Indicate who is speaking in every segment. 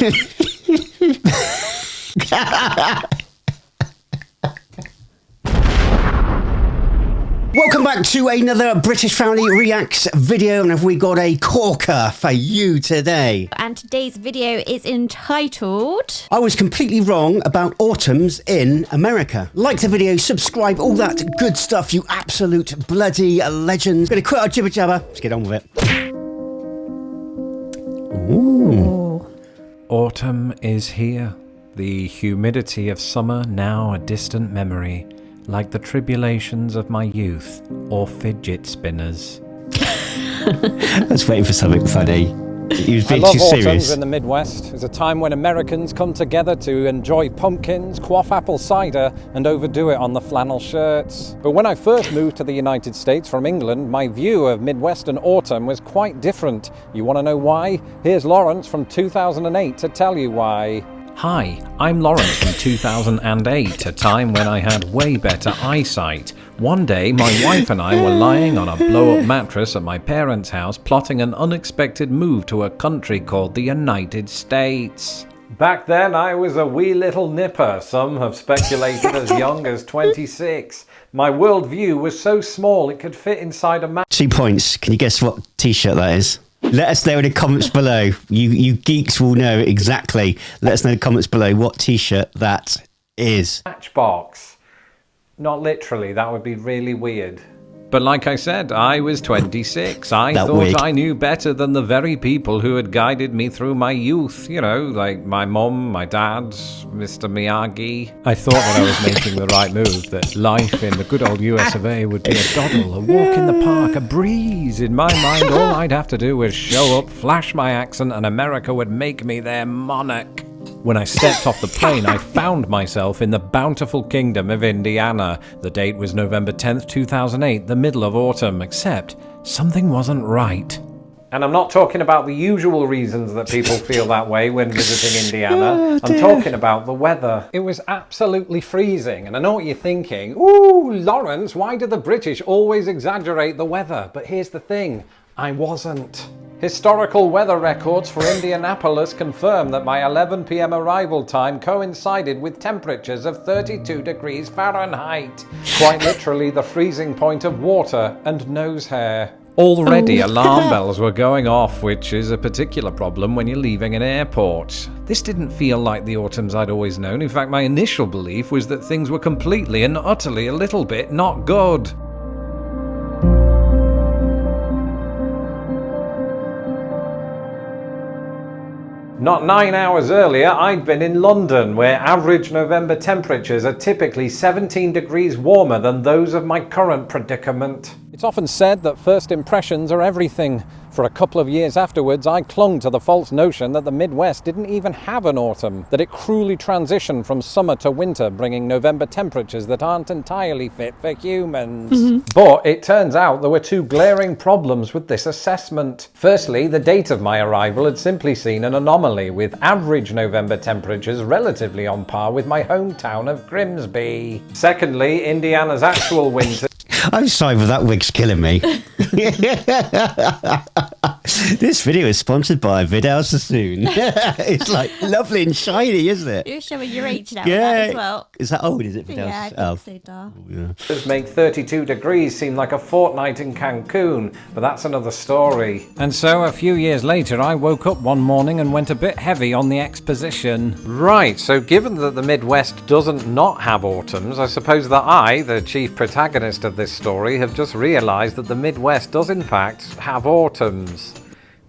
Speaker 1: Welcome back to another British Family Reacts video, and have we got a corker for you today?
Speaker 2: And today's video is entitled...
Speaker 1: I was completely wrong about autumns in America. Like the video, subscribe, all that good stuff, you absolute bloody legends. Gonna quit our jibber jabber. Let's get on with it. Ooh.
Speaker 3: Autumn is here. The humidity of summer now a distant memory. Like the tribulations of my youth, or fidget spinners.
Speaker 1: I was waiting for something funny. He was being too serious.
Speaker 4: I love autumns in the Midwest. It's a time when Americans come together to enjoy pumpkins, quaff apple cider, and overdo it on the flannel shirts. But when I first moved to the United States from England, my view of Midwestern autumn was quite different. You want to know why? Here's Laurence from 2008 to tell you why.
Speaker 3: Hi, I'm Laurence from 2008, a time when I had way better eyesight. One day, my wife and I were lying on a blow-up mattress at my parents' house, plotting an unexpected move to a country called the United States.
Speaker 4: Back then, I was a wee little nipper. Some have speculated as young as 26. My worldview was so small it could fit inside a mattress.
Speaker 1: 2 points. Can you guess what t-shirt that is? Let us know in the comments below. You geeks will know exactly. Let us know in the comments below what t-shirt that is.
Speaker 4: Matchbox. Not literally, that would be really weird.
Speaker 3: But like I said, I was 26. I
Speaker 1: That
Speaker 3: thought
Speaker 1: wig.
Speaker 3: I knew better than the very people who had guided me through my youth. You know, like my mum, my dad, Mr. Miyagi. I thought that I was making the right move, that life in the good old US of A would be a doddle, a walk in the park, a breeze. In my mind, all I'd have to do was show up, flash my accent, and America would make me their monarch. When I stepped off the plane, I found myself in the bountiful kingdom of Indiana. The date was November 10th, 2008, the middle of autumn, except something wasn't right.
Speaker 4: And I'm not talking about the usual reasons that people feel that way when visiting Indiana. I'm talking about the weather. It was absolutely freezing, and I know what you're thinking. Ooh, Laurence, why do the British always exaggerate the weather? But here's the thing, I wasn't. Historical weather records for Indianapolis confirm that my 11 p.m. arrival time coincided with temperatures of 32 degrees Fahrenheit. Quite literally the freezing point of water and nose hair.
Speaker 3: Already alarm bells were going off, which is a particular problem when you're leaving an airport. This didn't feel like the autumns I'd always known. In fact, my initial belief was that things were completely and utterly a little bit not good.
Speaker 4: Not 9 hours earlier, I'd been in London, where average November temperatures are typically 17 degrees warmer than those of my current predicament. It's often said that first impressions are everything. For a couple of years afterwards, I clung to the false notion that the Midwest didn't even have an autumn, that it cruelly transitioned from summer to winter, bringing November temperatures that aren't entirely fit for humans. But it turns out there were two glaring problems with this assessment. Firstly, the date of my arrival had simply seen an anomaly, with average November temperatures relatively on par with my hometown of Grimsby. Secondly, Indiana's actual winter...
Speaker 1: I'm sorry, but that wig's killing me. This video is sponsored by Vidal Sassoon. It's like lovely and shiny, isn't it?
Speaker 2: You're showing your age now with that as well.
Speaker 1: Is that old? Is it Vidal?
Speaker 2: Yeah, I think so, Dar.
Speaker 4: Does make 32 degrees seem like a fortnight in Cancun, but that's another story.
Speaker 3: And so a few years later, I woke up one morning and went a bit heavy on the exposition.
Speaker 4: Right, so given that the Midwest doesn't not have autumns, I suppose that I, the chief protagonist of this story, have just realised that the Midwest does in fact have autumns.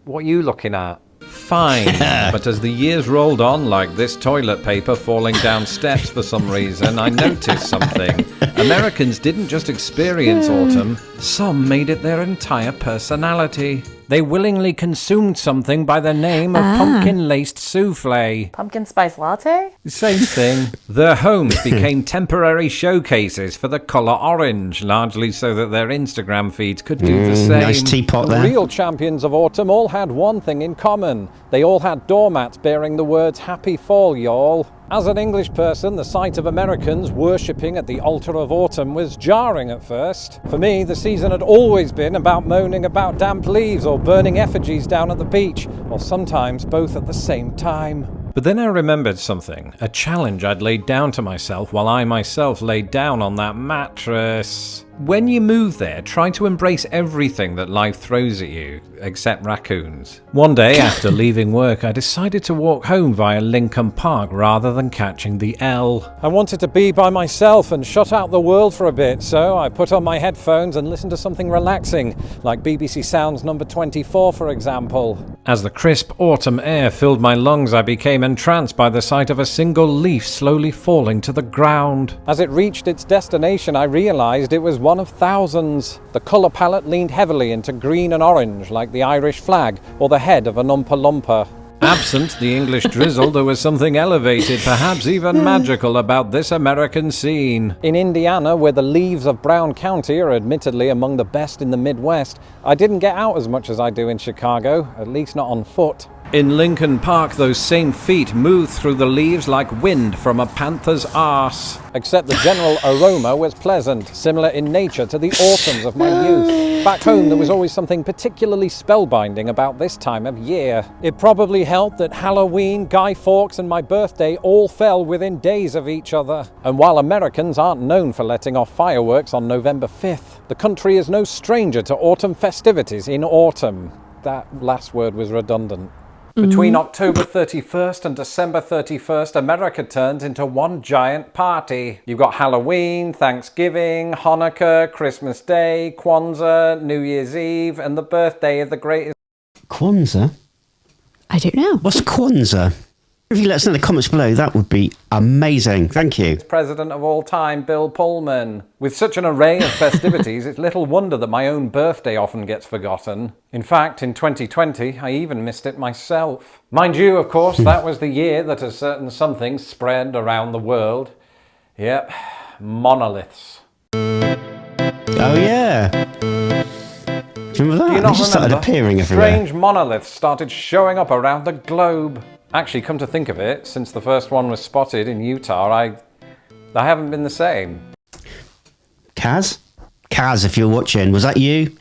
Speaker 4: What are you looking at?
Speaker 3: Fine, but as the years rolled on, like this toilet paper falling down steps for some reason, I noticed something. Americans didn't just experience autumn, some made it their entire personality. They willingly consumed something by the name of pumpkin-laced souffle.
Speaker 5: Pumpkin spice latte?
Speaker 3: Same thing. Their homes became temporary showcases for the colour orange, largely so that their Instagram feeds could do the same.
Speaker 1: Nice teapot
Speaker 4: The
Speaker 1: there.
Speaker 4: real champions of autumn all had one thing in common. They all had doormats bearing the words "Happy Fall, y'all." As an English person, the sight of Americans worshipping at the altar of autumn was jarring at first. For me, the season had always been about moaning about damp leaves or burning effigies down at the beach, or sometimes both at the same time.
Speaker 3: But then I remembered something, a challenge I'd laid down to myself while I myself laid down on that mattress. When you move there, try to embrace everything that life throws at you, except raccoons. One day after leaving work, I decided to walk home via Lincoln Park rather than catching the L.
Speaker 4: I wanted to be by myself and shut out the world for a bit, so I put on my headphones and listened to something relaxing, like BBC Sounds number 24, for example.
Speaker 3: As the crisp autumn air filled my lungs, I became entranced by the sight of a single leaf slowly falling to the ground.
Speaker 4: As it reached its destination, I realised it was one of thousands. The colour palette leaned heavily into green and orange, like the Irish flag or the head of an Oompa Loompa.
Speaker 3: Absent the English drizzle, there was something elevated, perhaps even magical, about this American scene.
Speaker 4: In Indiana, where the leaves of Brown County are admittedly among the best in the Midwest, I didn't get out as much as I do in Chicago, at least not on foot.
Speaker 3: In Lincoln Park, those same feet moved through the leaves like wind from a panther's arse.
Speaker 4: Except the general aroma was pleasant, similar in nature to the autumns of my youth. Back home, there was always something particularly spellbinding about this time of year. It probably helped that Halloween, Guy Fawkes, and my birthday all fell within days of each other. And while Americans aren't known for letting off fireworks on November 5th, the country is no stranger to autumn festivities in autumn. That last word was redundant.
Speaker 3: Between October 31st and December 31st, America turns into one giant party. You've got Halloween, Thanksgiving, Hanukkah, Christmas Day, Kwanzaa, New Year's Eve, and the birthday of the greatest...
Speaker 1: Kwanzaa?
Speaker 2: I don't know.
Speaker 1: What's Kwanzaa? If you let us know in the comments below, that would be amazing. Thank you.
Speaker 3: President of all time, Bill Pullman. With such an array of festivities, it's little wonder that my own birthday often gets forgotten. In fact, in 2020, I even missed it myself. Mind you, of course, that was the year that a certain something spread around the world. Yep, monoliths.
Speaker 1: Oh, yeah. Do you remember that?
Speaker 3: Do you not
Speaker 1: They just started
Speaker 3: remember?
Speaker 1: appearing everywhere.
Speaker 3: Strange monoliths started showing up around the globe. Actually, come to think of it, since the first one was spotted in Utah, I haven't been the same.
Speaker 1: Kaz? Kaz, if you're watching, was that you?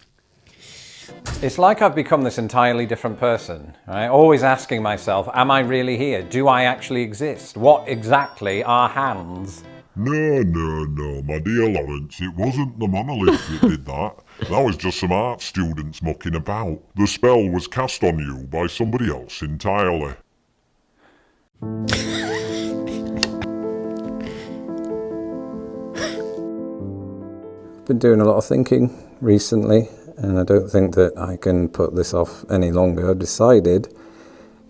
Speaker 3: It's like I've become this entirely different person, right? Always asking myself, am I really here? Do I actually exist? What exactly are hands?
Speaker 5: No, my dear Laurence, it wasn't the monolith that did that. That was just some art students mucking about. The spell was cast on you by somebody else entirely.
Speaker 4: Been doing a lot of thinking recently, and I don't think that I can put this off any longer. I've decided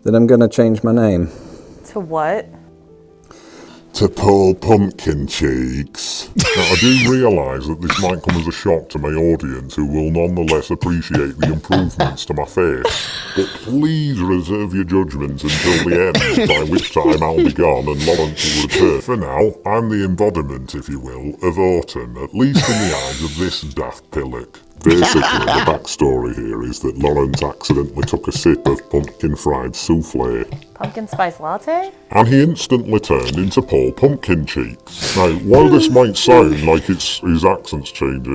Speaker 4: that I'm going to change my name.
Speaker 6: To what?
Speaker 5: To Paul Pumpkin Cheeks. Now, I do realise that this might come as a shock to my audience, who will nonetheless appreciate the improvements to my face. But please reserve your judgments until the end, by which time I'll be gone and Laurence will return. For now, I'm the embodiment, if you will, of autumn, at least in the eyes of this daft pillock. Basically, the backstory here is that Laurence accidentally took a sip of pumpkin fried souffle.
Speaker 6: Pumpkin spice latte?
Speaker 5: And he instantly turned into Paul Pumpkin Cheeks. Now, while this might sound like his accent's changed,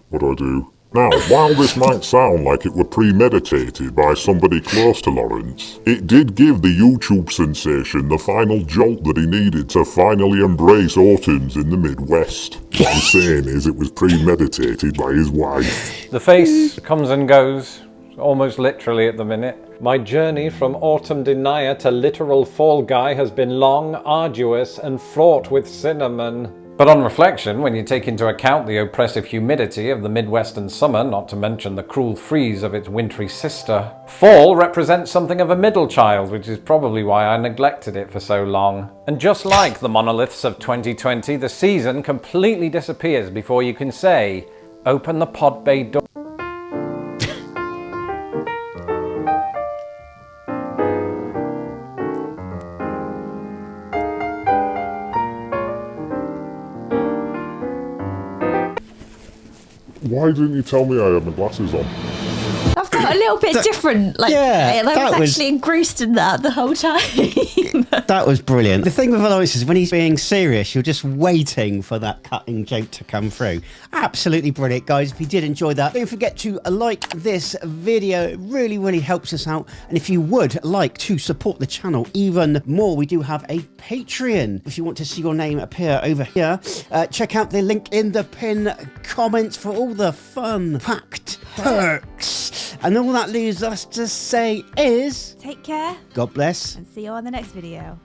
Speaker 5: what do I do? Now, while this might sound like it were premeditated by somebody close to Laurence, it did give the YouTube sensation the final jolt that he needed to finally embrace autumns in the Midwest. What I'm saying is it was premeditated by his wife.
Speaker 3: The face comes and goes, almost literally at the minute. My journey from autumn denier to literal fall guy has been long, arduous, and fraught with cinnamon. But on reflection, when you take into account the oppressive humidity of the Midwestern summer, not to mention the cruel freeze of its wintry sister, fall represents something of a middle child, which is probably why I neglected it for so long. And just like the monoliths of 2020, the season completely disappears before you can say, open the pod bay door.
Speaker 5: Why didn't you tell me I had my glasses on?
Speaker 2: That's not a little bit different. Like,
Speaker 1: Yeah,
Speaker 2: I
Speaker 1: that
Speaker 2: was
Speaker 1: was-
Speaker 2: actually engrossed in that the whole time.
Speaker 1: That was brilliant. The thing with Laurence is when he's being serious, you're just waiting for that cutting joke to come through. Absolutely brilliant, guys. If you did enjoy that, don't forget to like this video. It really, really helps us out. And if you would like to support the channel even more, we do have a Patreon. If you want to see your name appear over here, check out the link in the pinned comments for all the fun packed perks. And all that leaves us to say is,
Speaker 7: Take care
Speaker 1: God bless.
Speaker 7: and see you on the next video.